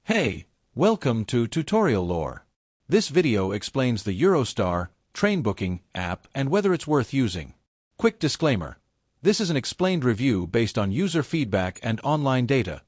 Hey, welcome to Tutorial Lore. This video explains the Eurostar train booking app and whether it's worth using. Quick disclaimer. This is an explained review based on user feedback and online data,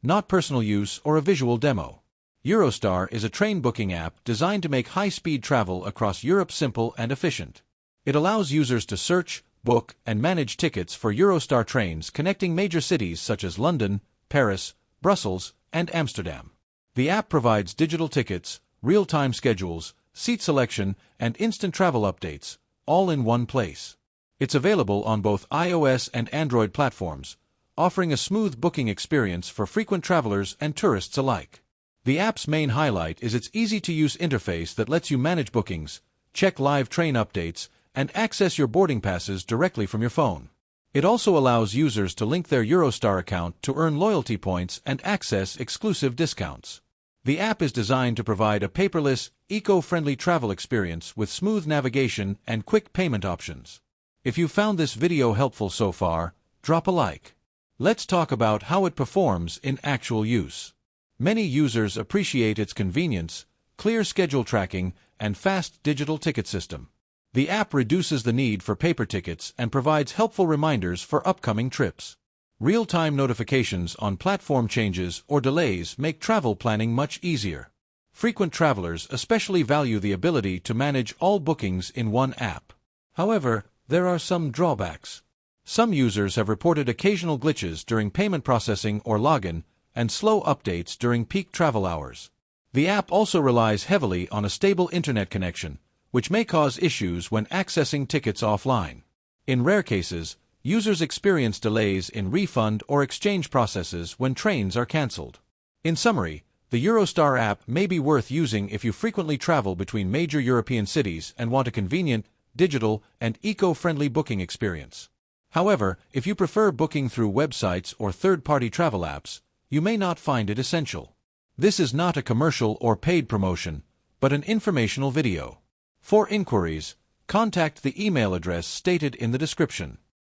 not personal use or a visual demo. Eurostar is a train booking app designed to make high-speed travel across Europe simple and efficient. It allows users to search, book, and manage tickets for Eurostar trains connecting major cities such as London, Paris, Brussels, and Amsterdam. The app provides digital tickets, real-time schedules, seat selection, and instant travel updates, all in one place. It's available on both iOS and Android platforms, offering a smooth booking experience for frequent travelers and tourists alike. The app's main highlight is its easy-to-use interface that lets you manage bookings, check live train updates, and access your boarding passes directly from your phone. It also allows users to link their Eurostar account to earn loyalty points and access exclusive discounts. The app is designed to provide a paperless, eco-friendly travel experience with smooth navigation and quick payment options. If you found this video helpful so far, drop a like. Let's talk about how it performs in actual use. Many users appreciate its convenience, clear schedule tracking, and fast digital ticket system. The app reduces the need for paper tickets and provides helpful reminders for upcoming trips. Real-time notifications on platform changes or delays make travel planning much easier. Frequent travelers especially value the ability to manage all bookings in one app. However, there are some drawbacks. Some users have reported occasional glitches during payment processing or login, and slow updates during peak travel hours. The app also relies heavily on a stable internet connection, which may cause issues when accessing tickets offline. In rare cases, users experience delays in refund or exchange processes when trains are cancelled. In summary, the Eurostar app may be worth using if you frequently travel between major European cities and want a convenient, digital, and eco-friendly booking experience. However, if you prefer booking through websites or third-party travel apps, you may not find it essential. This is not a commercial or paid promotion, but an informational video. For inquiries, contact the email address stated in the description.